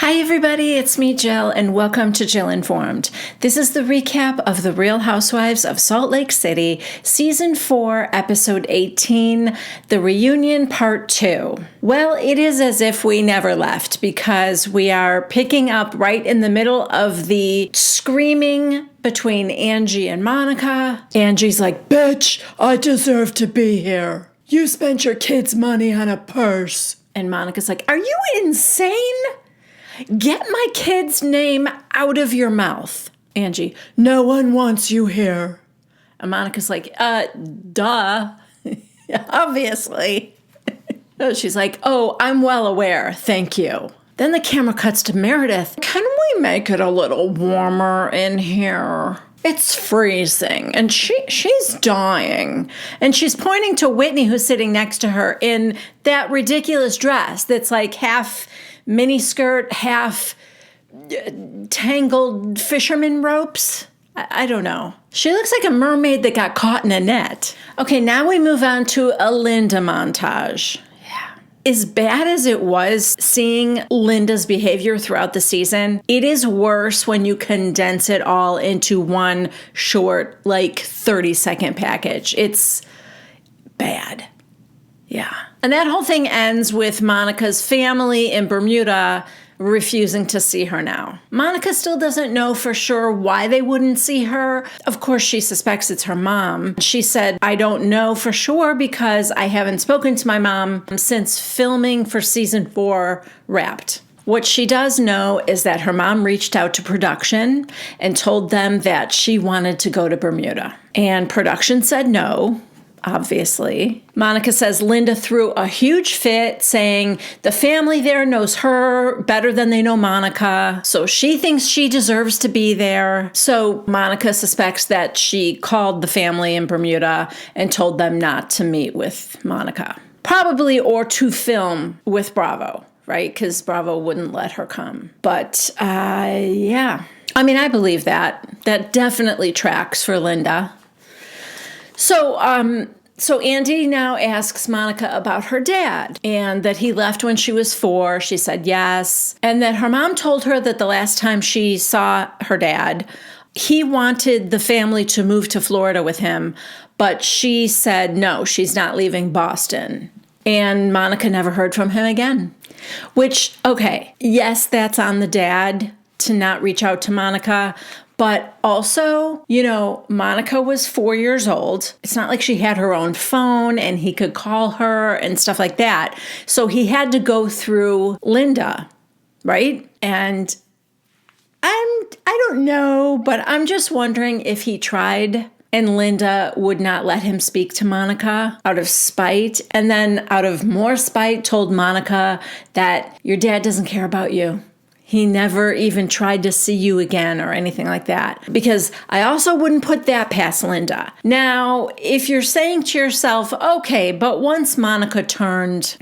Hi everybody, it's me Jill and welcome to Jill Informed. This is the recap of The Real Housewives of Salt Lake City, Season 4, Episode 18, The Reunion Part 2. Well, it is as if we never left because we are picking up right in the middle of the screaming between Angie and Monica. Angie's like, "Bitch, I deserve to be here. You spent your kids' money on a purse." And Monica's like, "Are you insane? Get my kid's name out of your mouth." Angie, "No one wants you here." And Monica's like, duh. Obviously. She's like, "Oh, I'm well aware. Thank you." Then the camera cuts to Meredith. "Can we make it a little warmer in here? It's freezing, and she's dying." And she's pointing to Whitney, who's sitting next to her in that ridiculous dress that's like half miniskirt, half tangled fisherman ropes. I don't know. She looks like a mermaid that got caught in a net. Okay, now we move on to a Linda montage. As bad as it was seeing Linda's behavior throughout the season, it is worse when you condense it all into one short, like 30-second package. It's bad. Yeah. And that whole thing ends with Monica's family in Bermuda refusing to see her now. Monica still doesn't know for sure why they wouldn't see her. Of course, she suspects it's her mom. She said, "I don't know for sure because I haven't spoken to my mom since filming for season 4 wrapped." What she does know is that her mom reached out to production and told them that she wanted to go to Bermuda. And production said no. Obviously. Monica says Linda threw a huge fit saying the family there knows her better than they know Monica, so she thinks she deserves to be there. So Monica suspects that she called the family in Bermuda and told them not to meet with Monica. Probably, or to film with Bravo, right? Because Bravo wouldn't let her come. But yeah. I mean, I believe that. That definitely tracks for Linda. So Andy now asks Monica about her dad and that he left when she was 4. She said yes. And that her mom told her that the last time she saw her dad, he wanted the family to move to Florida with him, but she said no, she's not leaving Boston. And Monica never heard from him again. Which, okay, yes, that's on the dad to not reach out to Monica. But also, Monica was 4 years old. It's not like she had her own phone and he could call her and stuff like that. So he had to go through Linda, right? And I don't know, but I'm just wondering if he tried and Linda would not let him speak to Monica out of spite. And then out of more spite told Monica that your dad doesn't care about you. He never even tried to see you again or anything like that. Because I also wouldn't put that past Linda. Now, if you're saying to yourself, okay, but once Monica turned,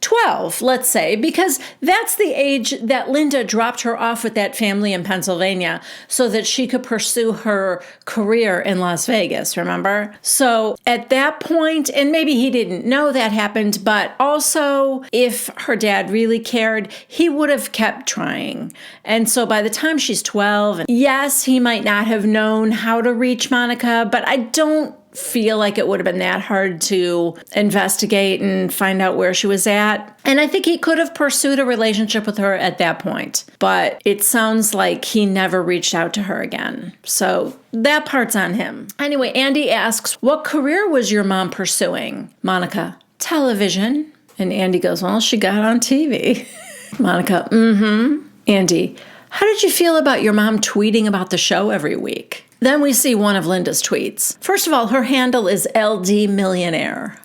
12, let's say, because that's the age that Linda dropped her off with that family in Pennsylvania so that she could pursue her career in Las Vegas, remember? So at that point, and maybe he didn't know that happened, but also if her dad really cared, he would have kept trying. And so by the time she's 12, yes, he might not have known how to reach Monica, but I don't feel like it would have been that hard to investigate and find out where she was at. And I think he could have pursued a relationship with her at that point. But it sounds like he never reached out to her again. So that part's on him. Anyway, Andy asks, "What career was your mom pursuing?" Monica, "Television." And Andy goes, "Well, she got on TV." Monica, Andy, "How did you feel about your mom tweeting about the show every week?" Then we see one of Linda's tweets. First of all, her handle is LD Millionaire.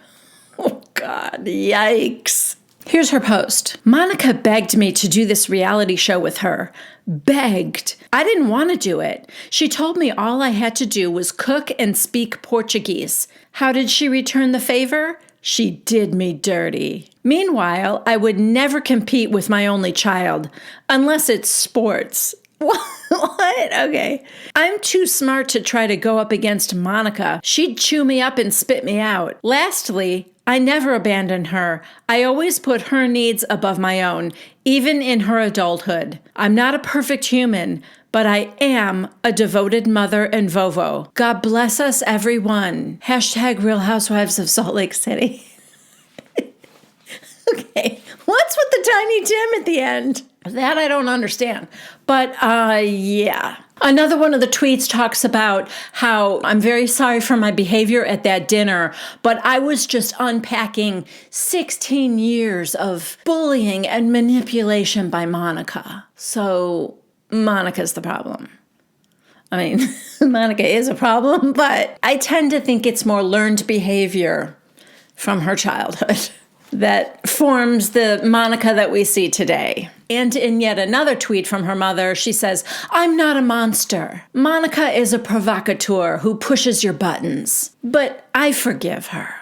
Oh, God, yikes. Here's her post. "Monica begged me to do this reality show with her. Begged. I didn't want to do it. She told me all I had to do was cook and speak Portuguese. How did she return the favor? She did me dirty. Meanwhile, I would never compete with my only child, unless it's sports. What? Okay. I'm too smart to try to go up against Monica. She'd chew me up and spit me out. Lastly, I never abandoned her. I always put her needs above my own, even in her adulthood. I'm not a perfect human, but I am a devoted mother and Vovo. God bless us, everyone. # Real Housewives of Salt Lake City. Okay, what's with the Tiny Tim at the end? That I don't understand. But yeah. Another one of the tweets talks about how I'm very sorry for my behavior at that dinner, but I was just unpacking 16 years of bullying and manipulation by Monica. So Monica's the problem. I mean, Monica is a problem, but I tend to think it's more learned behavior from her childhood that forms the Monica that we see today. And in yet another tweet from her mother, she says, I'm not a monster. Monica is a provocateur who pushes your buttons, but I forgive her.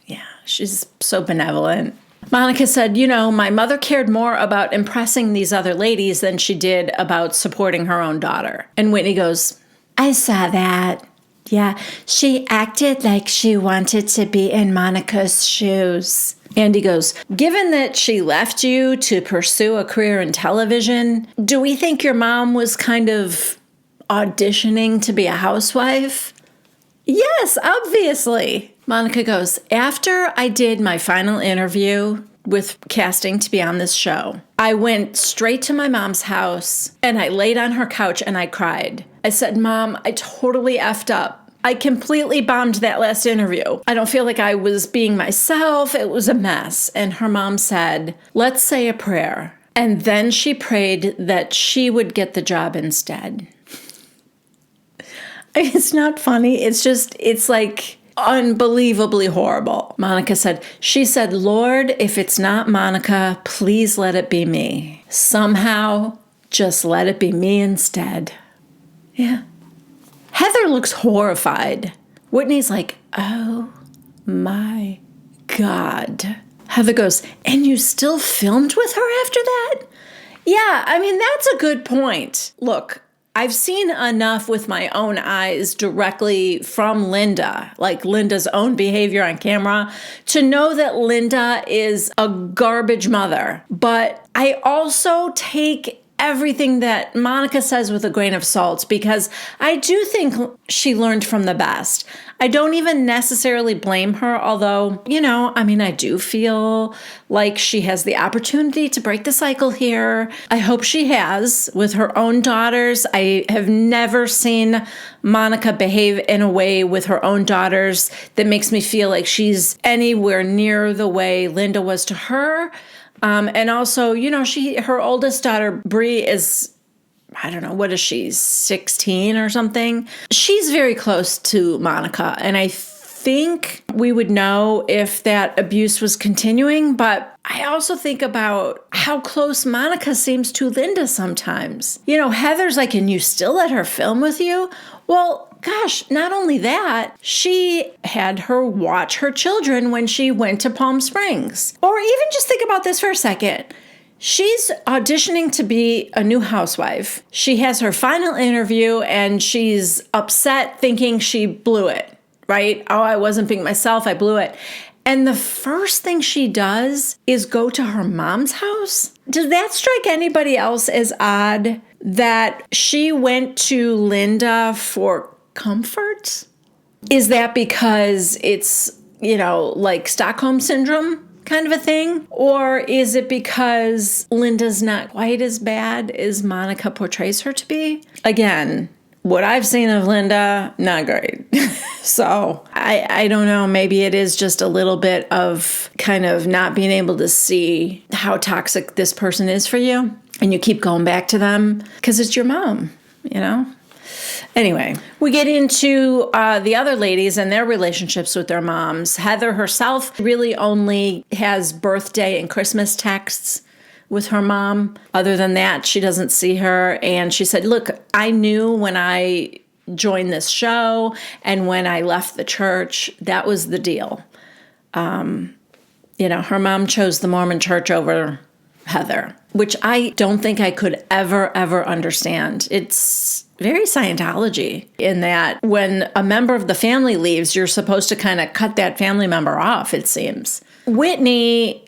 Yeah, she's so benevolent. Monica said, my mother cared more about impressing these other ladies than she did about supporting her own daughter. And Whitney goes, I saw that. Yeah, she acted like she wanted to be in Monica's shoes. Andy goes, given that she left you to pursue a career in television, do we think your mom was kind of auditioning to be a housewife? Yes, obviously. Monica goes, after I did my final interview with casting to be on this show, I went straight to my mom's house and I laid on her couch and I cried. I said, Mom, I totally effed up. I completely bombed that last interview. I don't feel like I was being myself. It was a mess. And her mom said, let's say a prayer. And then she prayed that she would get the job instead. It's not funny. It's like unbelievably horrible. Monica said, she said, Lord, if it's not Monica, please let it be me. Somehow, just let it be me instead. Yeah. Heather looks horrified. Whitney's like, oh my God. Heather goes, and you still filmed with her after that? Yeah, I mean, that's a good point. Look, I've seen enough with my own eyes directly from Linda, like Linda's own behavior on camera, to know that Linda is a garbage mother. But I also take everything that Monica says with a grain of salt, because I do think she learned from the best. I don't even necessarily blame her, although, I do feel like she has the opportunity to break the cycle here. I hope she has with her own daughters. I have never seen Monica behave in a way with her own daughters that makes me feel like she's anywhere near the way Linda was to her. And also, her oldest daughter, Bree, is, I don't know, what is she, 16 or something? She's very close to Monica. And I think we would know if that abuse was continuing. But I also think about how close Monica seems to Linda sometimes. Heather's like, and you still let her film with you? Well, gosh, not only that, she had her watch her children when she went to Palm Springs. Or even just think about this for a second. She's auditioning to be a new housewife. She has her final interview and she's upset thinking she blew it, right? Oh, I wasn't being myself. I blew it. And the first thing she does is go to her mom's house. Does that strike anybody else as odd that she went to Linda for comfort? Is that because it's, like Stockholm Syndrome kind of a thing? Or is it because Linda's not quite as bad as Monica portrays her to be? Again, what I've seen of Linda, not great. So I don't know. Maybe it is just a little bit of kind of not being able to see how toxic this person is for you. And you keep going back to them because it's your mom, Anyway, we get into the other ladies and their relationships with their moms. Heather herself really only has birthday and Christmas texts with her mom. Other than that, she doesn't see her. And she said, look, I knew when I joined this show and when I left the church, that was the deal. Her mom chose the Mormon church over Heather, which I don't think I could ever understand. It's very Scientology in that when a member of the family leaves, you're supposed to kind of cut that family member off, it seems. Whitney,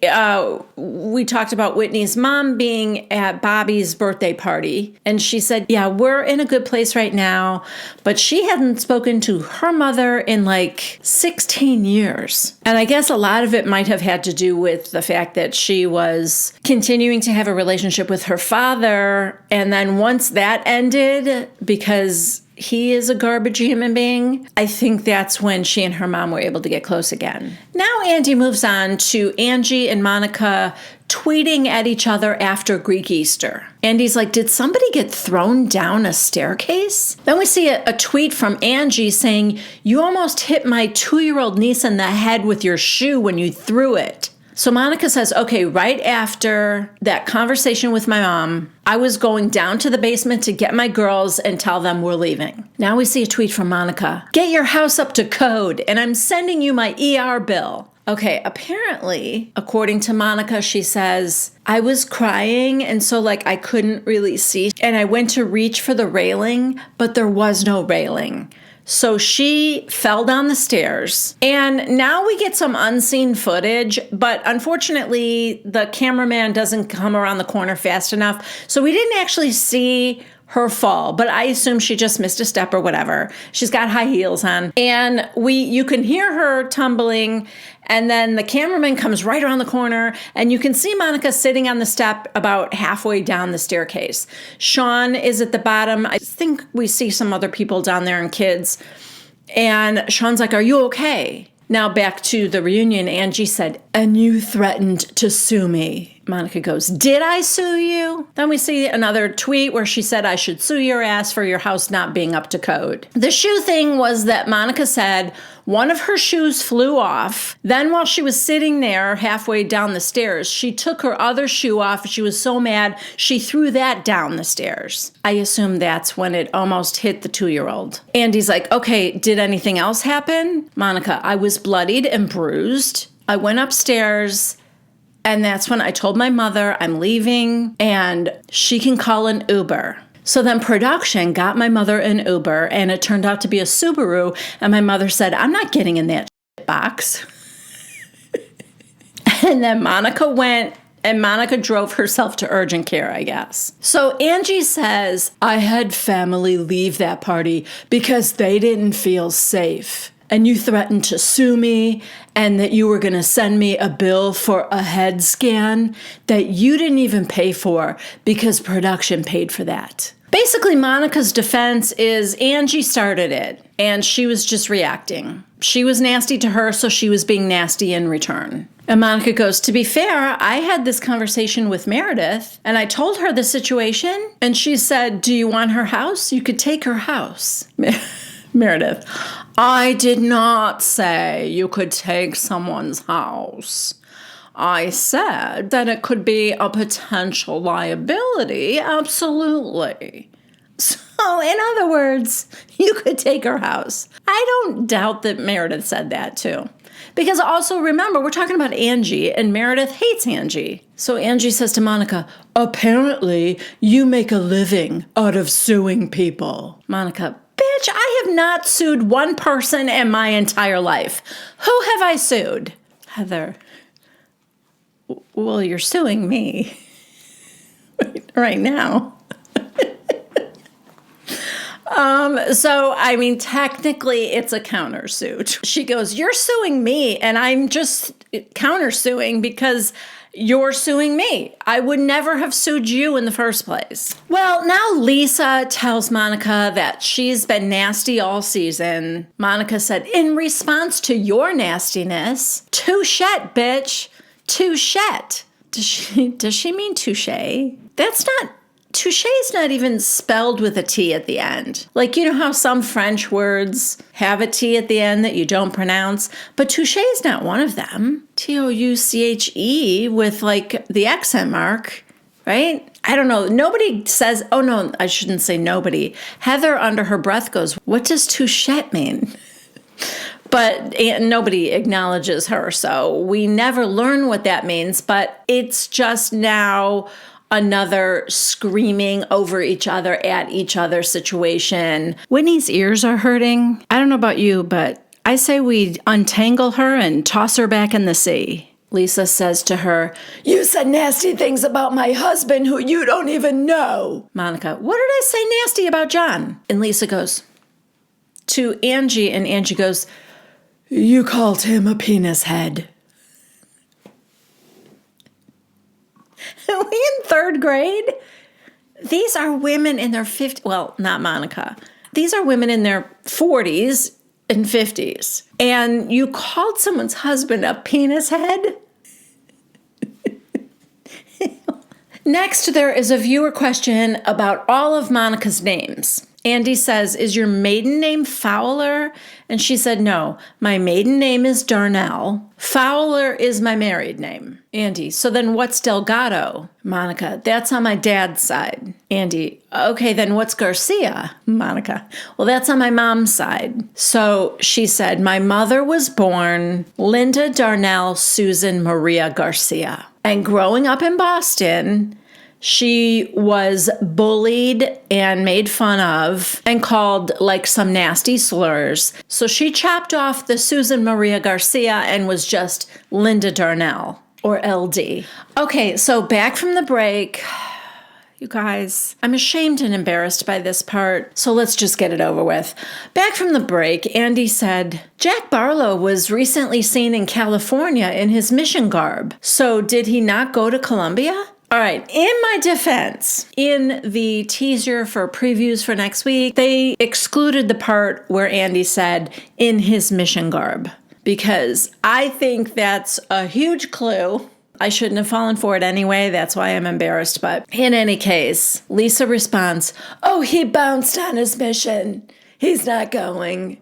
we talked about Whitney's mom being at Bobby's birthday party, and she said, yeah, we're in a good place right now, but she hadn't spoken to her mother in like 16 years. And I guess a lot of it might have had to do with the fact that she was continuing to have a relationship with her father, and then once that ended, because he is a garbage human being, I think that's when she and her mom were able to get close again. Now Andy moves on to Angie and Monica tweeting at each other after Greek Easter. Andy's like, did somebody get thrown down a staircase? Then we see a tweet from Angie saying, you almost hit my 2-year-old niece in the head with your shoe when you threw it. So Monica says, okay, right after that conversation with my mom, I was going down to the basement to get my girls and tell them we're leaving. Now we see a tweet from Monica. Get your house up to code, and I'm sending you my ER bill. Okay, apparently, according to Monica, she says, I was crying, and so I couldn't really see. And I went to reach for the railing, but there was no railing. So she fell down the stairs, and now we get some unseen footage, but unfortunately, the cameraman doesn't come around the corner fast enough, so we didn't actually see her fall, but I assume she just missed a step or whatever. She's got high heels on, and you can hear her tumbling, and then the cameraman comes right around the corner, and you can see Monica sitting on the step about halfway down the staircase. Sean is at the bottom. I think we see some other people down there and kids, and Sean's like, are you okay? Now back to the reunion, Angie said, and you threatened to sue me. Monica goes, did I sue you? Then we see another tweet where she said, I should sue your ass for your house not being up to code. The shoe thing was that Monica said one of her shoes flew off. Then while she was sitting there halfway down the stairs, she took her other shoe off. She was so mad, she threw that down the stairs. I assume that's when it almost hit the 2-year-old. Andy's like, okay, did anything else happen? Monica, I was bloodied and bruised. I went upstairs, and that's when I told my mother I'm leaving and she can call an Uber. So then production got my mother an Uber, and it turned out to be a Subaru, and my mother said, I'm not getting in that box. And then Monica went, and Monica drove herself to urgent care, I guess. So Angie says, I had family leave that party because they didn't feel safe. And you threatened to sue me, and that you were going to send me a bill for a head scan that you didn't even pay for because production paid for that. Basically, Monica's defense is Angie started it, and she was just reacting. She was nasty to her, so she was being nasty in return. And Monica goes, to be fair, I had this conversation with Meredith, and I told her the situation, and she said, do you want her house? You could take her house. Meredith, I did not say you could take someone's house. I said that it could be a potential liability, absolutely. So, in other words, you could take her house. I don't doubt that Meredith said that, too. Because also, remember, we're talking about Angie, and Meredith hates Angie. So Angie says to Monica, apparently, you make a living out of suing people. Monica, bitch, I have not sued one person in my entire life. Who have I sued? Heather, well, you're suing me right now. So, I mean, technically it's a countersuit. She goes, you're suing me, and I'm just countersuing because you're suing me. I would never have sued you in the first place. Well, now Lisa tells Monica that she's been nasty all season. Monica said, in response to your nastiness, touchette, bitch, touchette. Does she mean touche? Touche is not even spelled with a T at the end. Like, you know how some French words have a T at the end that you don't pronounce? But touche is not one of them. Touche with like the accent mark, right? I don't know. Nobody says, oh no, I shouldn't say nobody. Heather under her breath goes, what does touchette mean? But nobody acknowledges her, so we never learn what that means, but it's just now another screaming over each other at each other situation. Whitney's ears are hurting. I don't know about you, but I say we untangle her and toss her back in the sea. Lisa says to her, "You said nasty things about my husband who you don't even know." Monica, "What did I say nasty about John?" And Lisa goes to Angie, and Angie goes, "You called him a penis head." Are we in third grade? These are women in their 50s. Well, not Monica. These are women in their 40s and 50s. And you called someone's husband a penis head? Next, there is a viewer question about all of Monica's names. Andy says, "Is your maiden name Fowler?" And she said, "No, my maiden name is Darnell. Fowler is my married name." Andy, "So then what's Delgado?" Monica, "That's on my dad's side." Andy, "Okay, then what's Garcia?" Monica, "Well, that's on my mom's side." So she said, "My mother was born Linda Darnell Susan Maria Garcia. And growing up in Boston, she was bullied and made fun of and called like some nasty slurs. So she chopped off the Susan Maria Garcia and was just Linda Darnell, or LD." Okay, so back from the break. You guys, I'm ashamed and embarrassed by this part, so let's just get it over with. Back from the break, Andy said, "Jack Barlow was recently seen in California in his mission garb. So did he not go to Columbia?" All right, in my defense, in the teaser for previews for next week, they excluded the part where Andy said, "in his mission garb," because I think that's a huge clue. I shouldn't have fallen for it anyway. That's why I'm embarrassed. But in any case, Lisa responds, "Oh, he bounced on his mission. He's not going."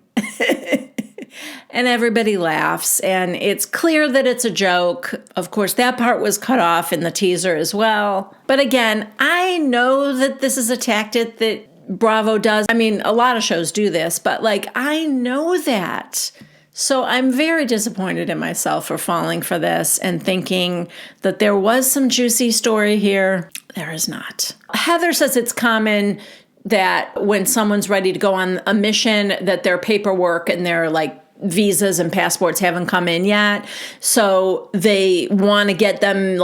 And everybody laughs, and it's clear that it's a joke. Of course, that part was cut off in the teaser as well. But again, I know that this is a tactic that Bravo does. I mean, a lot of shows do this, but I know that. So I'm very disappointed in myself for falling for this and thinking that there was some juicy story here. There is not. Heather says it's common that when someone's ready to go on a mission, that their paperwork and their visas and passports haven't come in yet. So they want to get them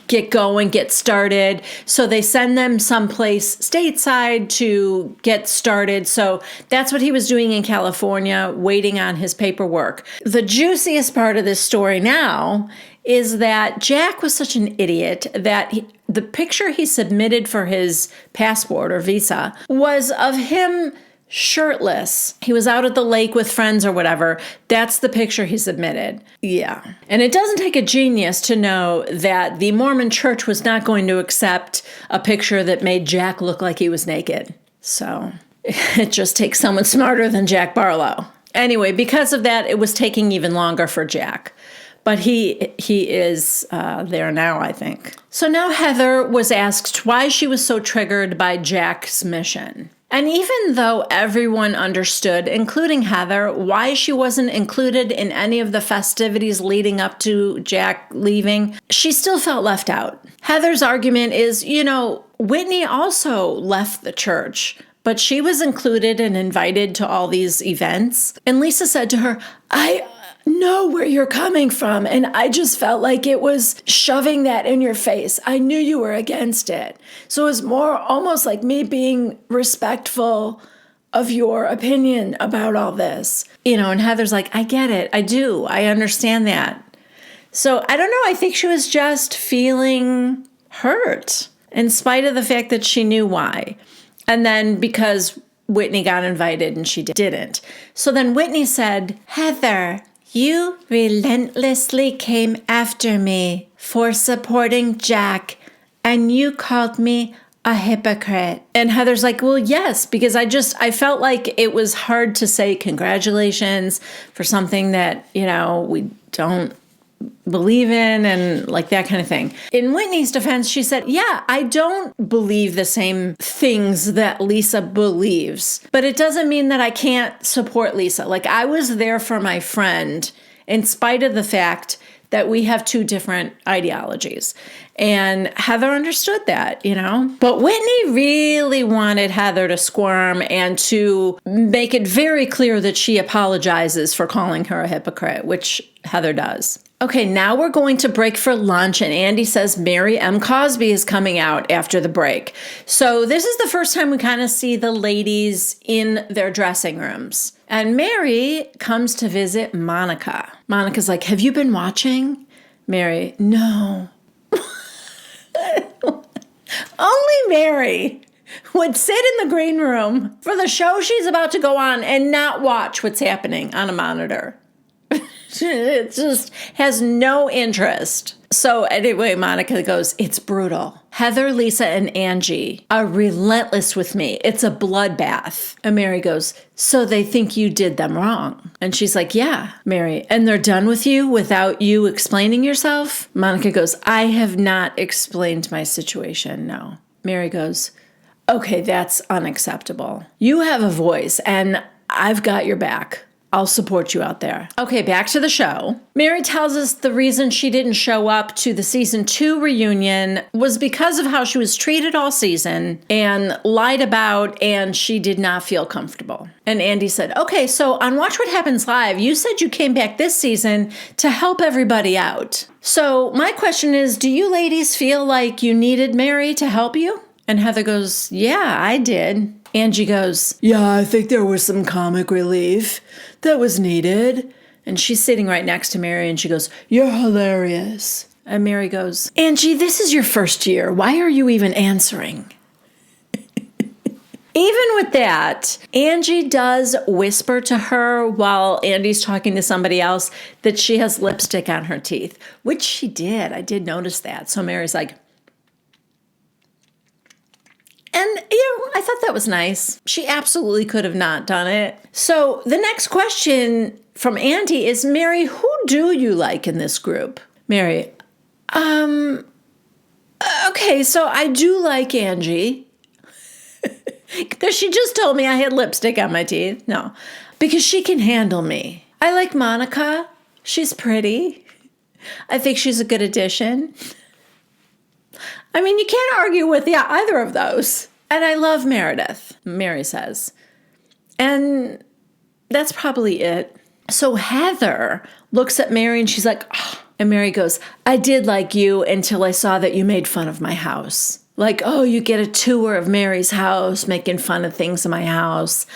get going, get started. So they send them someplace stateside to get started. So that's what he was doing in California, waiting on his paperwork. The juiciest part of this story now is that Jack was such an idiot that the picture he submitted for his passport or visa was of him shirtless. He was out at the lake with friends or whatever. That's the picture he submitted. Yeah. And it doesn't take a genius to know that the Mormon church was not going to accept a picture that made Jack look like he was naked. So it just takes someone smarter than Jack Barlow. Anyway, because of that, it was taking even longer for Jack. But he is there now, I think. So now Heather was asked why she was so triggered by Jack's mission. And even though everyone understood, including Heather, why she wasn't included in any of the festivities leading up to Jack leaving, she still felt left out. Heather's argument is, Whitney also left the church, but she was included and invited to all these events. And Lisa said to her, "I know where you're coming from, and I just felt like it was shoving that in your face. I knew you were against it. So it was more almost like me being respectful of your opinion about all this." And Heather's like, "I get it. I do. I understand that." So I don't know. I think she was just feeling hurt in spite of the fact that she knew why. And then because Whitney got invited and she didn't. So then Whitney said, "Heather, you relentlessly came after me for supporting Jack, and you called me a hypocrite." And Heather's like, "Well, yes, because I felt like it was hard to say congratulations for something that, we don't believe in and like that kind of thing. In Whitney's defense, she said, yeah, I don't believe the same things that Lisa believes, but it doesn't mean that I can't support Lisa. Like, I was there for my friend in spite of the fact that we have two different ideologies. And Heather understood that, you know? But Whitney really wanted Heather to squirm and to make it very clear that she apologizes for calling her a hypocrite, which Heather does. Okay, now we're going to break for lunch, and Andy says Mary M. Cosby is coming out after the break. So this is the first time we kind of see the ladies in their dressing rooms. And Mary comes to visit Monica. Monica's like, have you been watching? Mary, no. Only Mary would sit in the green room for the show she's about to go on and not watch what's happening on a monitor. It just has no interest. So anyway, Monica goes, it's brutal. Heather, Lisa, and Angie are relentless with me. It's a bloodbath. And Mary goes, so they think you did them wrong. And she's like, yeah, Mary. And they're done with you without you explaining yourself? Monica goes, I have not explained my situation, no. Mary goes, okay, that's unacceptable. You have a voice, and I've got your back. I'll support you out there. Okay, back to the show. Mary tells us the reason she didn't show up to the season 2 reunion was because of how she was treated all season and lied about, and she did not feel comfortable. And Andy said, okay, so on Watch What Happens Live, you said you came back this season to help everybody out. So my question is, do you ladies feel like you needed Mary to help you? And Heather goes, yeah, I did. Angie goes, yeah, I think there was some comic relief that was needed. And she's sitting right next to Mary, and she goes, you're hilarious. And Mary goes, Angie, this is your first year. Why are you even answering? Even with that, Angie does whisper to her while Andy's talking to somebody else that she has lipstick on her teeth, which she did. I did notice that. So Mary's like, and, I thought that was nice. She absolutely could have not done it. So the next question from Andy is, Mary, who do you like in this group? Mary, okay, so I do like Angie. Because she just told me I had lipstick on my teeth. No, because she can handle me. I like Monica. She's pretty. I think she's a good addition. I mean, you can't argue with either of those. And I love Meredith, Mary says. And that's probably it. So Heather looks at Mary and she's like, oh. And Mary goes, I did like you until I saw that you made fun of my house. Like, oh, you get a tour of Mary's house, making fun of things in my house.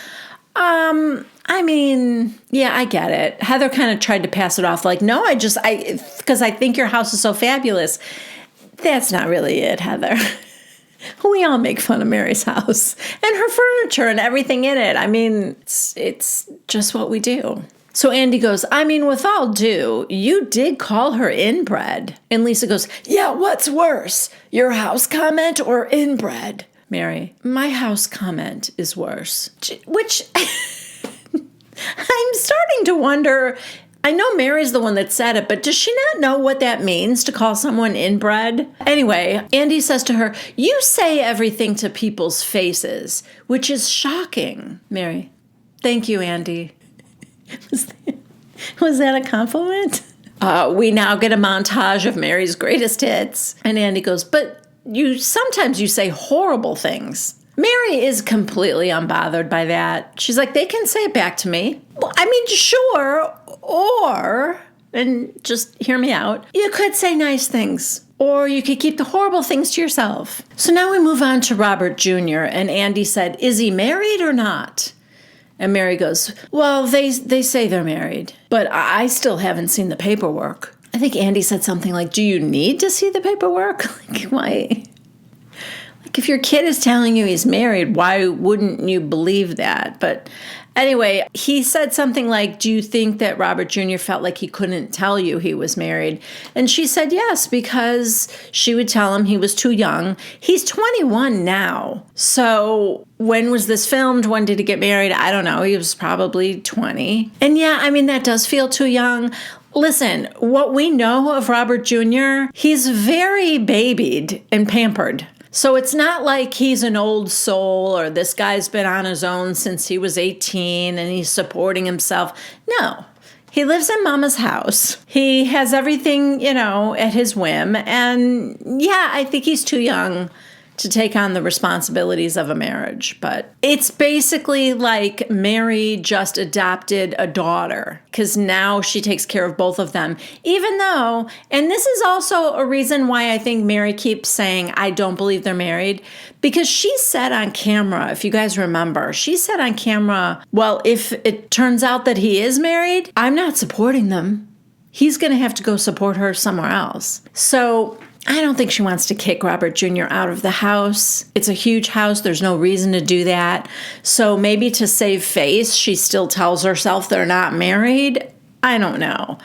I mean, yeah, I get it. Heather kind of tried to pass it off like, no, because I think your house is so fabulous. That's not really it, Heather. We all make fun of Mary's house and her furniture and everything in it. I mean, it's just what we do. So Andy goes, I mean, with all due, you did call her inbred. And Lisa goes, yeah, what's worse, your house comment or inbred? Mary, my house comment is worse. Which I'm starting to wonder. I know Mary's the one that said it, but does she not know what that means to call someone inbred? Anyway, Andy says to her, you say everything to people's faces, which is shocking. Mary, thank you, Andy. Was that a compliment? We now get a montage of Mary's greatest hits. And Andy goes, but sometimes you say horrible things. Mary is completely unbothered by that. She's like, they can say it back to me. Well, I mean, sure. Or, and just hear me out, you could say nice things. Or you could keep the horrible things to yourself. So now we move on to Robert Jr. And Andy said, is he married or not? And Mary goes, well, they say they're married, but I still haven't seen the paperwork. I think Andy said something like, do you need to see the paperwork? Like, why? Like, if your kid is telling you he's married, why wouldn't you believe that? But anyway, he said something like, do you think that Robert Jr. felt like he couldn't tell you he was married? And she said yes, because she would tell him he was too young. He's 21 now. So when was this filmed? When did he get married? I don't know. He was probably 20. And yeah, I mean, that does feel too young. Listen, what we know of Robert Jr., he's very babied and pampered. So it's not like he's an old soul or this guy's been on his own since he was 18 and he's supporting himself. No. He lives in Mama's house. He has everything, at his whim. And yeah, I think he's too young to take on the responsibilities of a marriage. But it's basically like Mary just adopted a daughter because now she takes care of both of them. Even though, and this is also a reason why I think Mary keeps saying, I don't believe they're married, because she said on camera, if you guys remember, she said on camera, well, if it turns out that he is married, I'm not supporting them. He's going to have to go support her somewhere else. So I don't think she wants to kick Robert Jr. out of the house. It's a huge house. There's no reason to do that. So maybe to save face, she still tells herself they're not married. I don't know.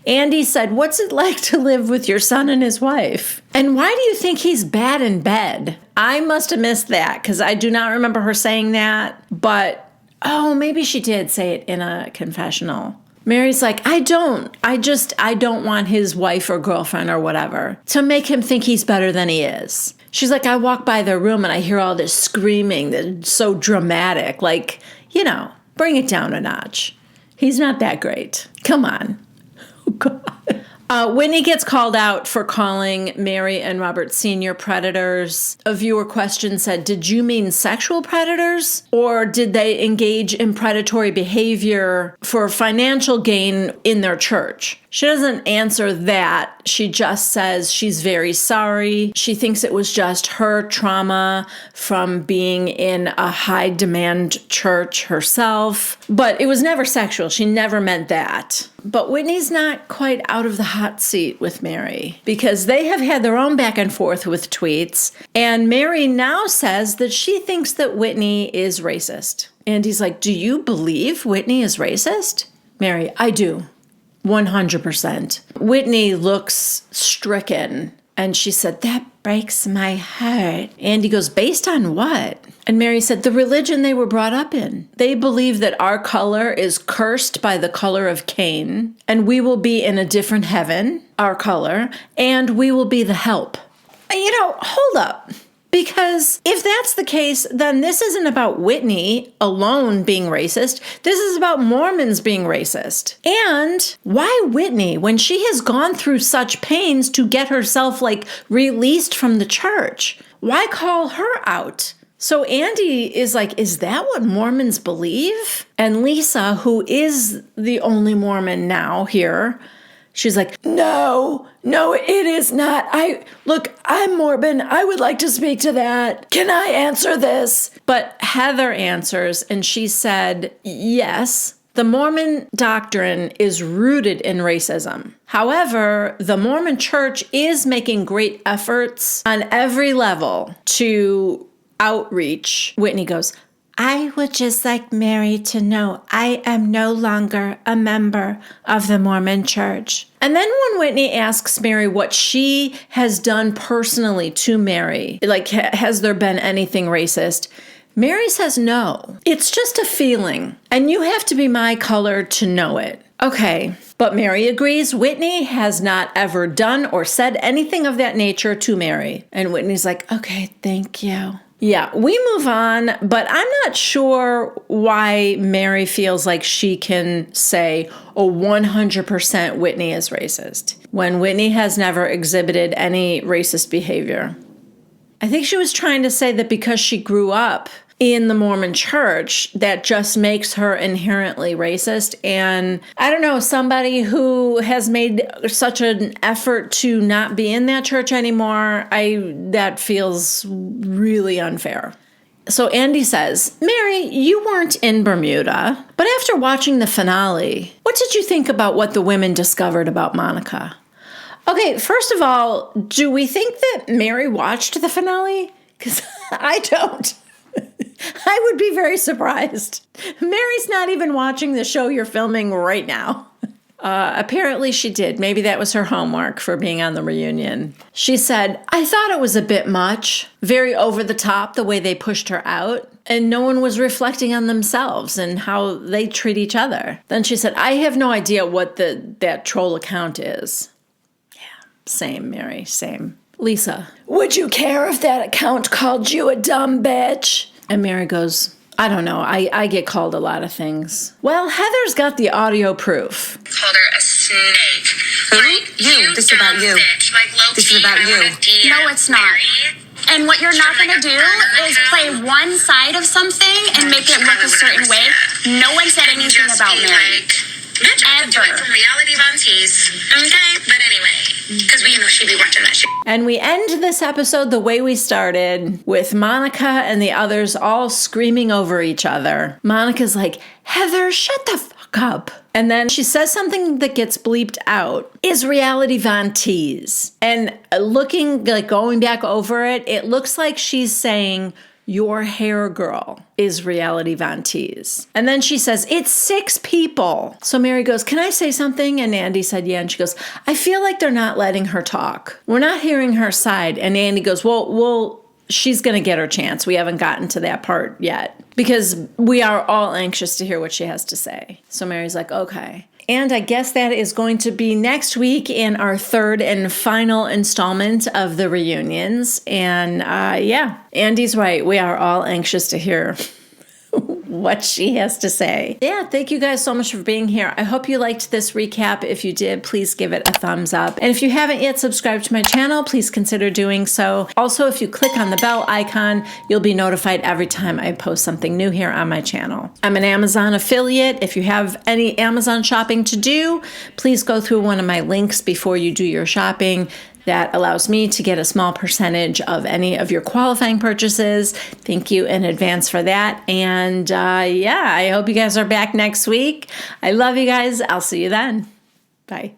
Andy said, what's it like to live with your son and his wife? And why do you think he's bad in bed? I must have missed that because I do not remember her saying that. But, maybe she did say it in a confessional. Mary's like, I don't want his wife or girlfriend or whatever to make him think he's better than he is. She's like, I walk by their room and I hear all this screaming that's so dramatic. Like, bring it down a notch. He's not that great. Come on. Oh, God. Whitney gets called out for calling Mary and Robert Sr. predators. A viewer question said, did you mean sexual predators? Or did they engage in predatory behavior for financial gain in their church? She doesn't answer that. She just says she's very sorry. She thinks it was just her trauma from being in a high demand church herself. But it was never sexual. She never meant that. But Whitney's not quite out of the hot seat with Mary because they have had their own back and forth with tweets. And Mary now says that she thinks that Whitney is racist. And he's like, do you believe Whitney is racist? Mary, I do. 100%. Whitney looks stricken, and she said, that breaks my heart. Andy goes, based on what? And Mary said, the religion they were brought up in. They believe that our color is cursed by the color of Cain, and we will be in a different heaven, our color, and we will be the help. Hold up. Because if that's the case, then this isn't about Whitney alone being racist. This is about Mormons being racist. And why Whitney when she has gone through such pains to get herself released from the church? Why call her out? So Andy is like, is that what Mormons believe? And Lisa, who is the only Mormon now here, she's like, no, it is not. I'm Mormon. I would like to speak to that. Can I answer this? But Heather answers, and she said, yes, the Mormon doctrine is rooted in racism. However, the Mormon church is making great efforts on every level to outreach. Whitney goes, I would just like Mary to know I am no longer a member of the Mormon church. And then when Whitney asks Mary what she has done personally to Mary, has there been anything racist? Mary says no. It's just a feeling, and you have to be my color to know it. Okay, but Mary agrees Whitney has not ever done or said anything of that nature to Mary. And Whitney's like, okay, thank you. Yeah, we move on, but I'm not sure why Mary feels like she can say, 100% Whitney is racist, when Whitney has never exhibited any racist behavior. I think she was trying to say that because she grew up in the Mormon church, that just makes her inherently racist. And I don't know, somebody who has made such an effort to not be in that church anymore, that feels really unfair. So Andy says, Mary, you weren't in Bermuda, but after watching the finale, what did you think about what the women discovered about Monica? Okay, first of all, do we think that Mary watched the finale? Because I don't. I would be very surprised. Mary's not even watching the show you're filming right now. Apparently she did. Maybe that was her homework for being on the reunion. She said, I thought it was a bit much, very over the top the way they pushed her out. and no one was reflecting on themselves and how they treat each other. Then she said, I have no idea what that troll account is. Yeah, same, Mary, same. Lisa, would you care if that account called you a dumb bitch? And Mary goes, I don't know. I get called a lot of things. Well, Heather's got the audio proof. Called her a snake. Who? You. This is about you. This is about you. No, it's not. And what you're not going to do is play one side of something and make it look a certain way. No one said anything about Mary. Ever. From reality Vontees. Okay? But anyway, because we know she'd be watching that shit. And we end this episode the way we started, with Monica and the others all screaming over each other. Monica's like, Heather, shut the fuck up. And then she says something that gets bleeped out. Is reality Vontees? And looking, like going back over it, it looks like she's saying, your hair girl is reality Vontees. And then she says, it's 6 people. So Mary goes, can I say something? And Andy said, yeah. And she goes, I feel like they're not letting her talk. We're not hearing her side. And Andy goes, well, she's going to get her chance. We haven't gotten to that part yet because we are all anxious to hear what she has to say. So Mary's like, okay. And I guess that is going to be next week in our 3rd and final installment of the reunions. And yeah, Andy's right. We are all anxious to hear what she has to say. Yeah, thank you guys so much for being here. I hope you liked this recap. If you did, please give it a thumbs up. And if you haven't yet subscribed to my channel, please consider doing so. Also, if you click on the bell icon, you'll be notified every time I post something new here on my channel. I'm an Amazon affiliate. If you have any Amazon shopping to do, please go through one of my links before you do your shopping. That allows me to get a small percentage of any of your qualifying purchases. Thank you in advance for that. And yeah, I hope you guys are back next week. I love you guys. I'll see you then. Bye.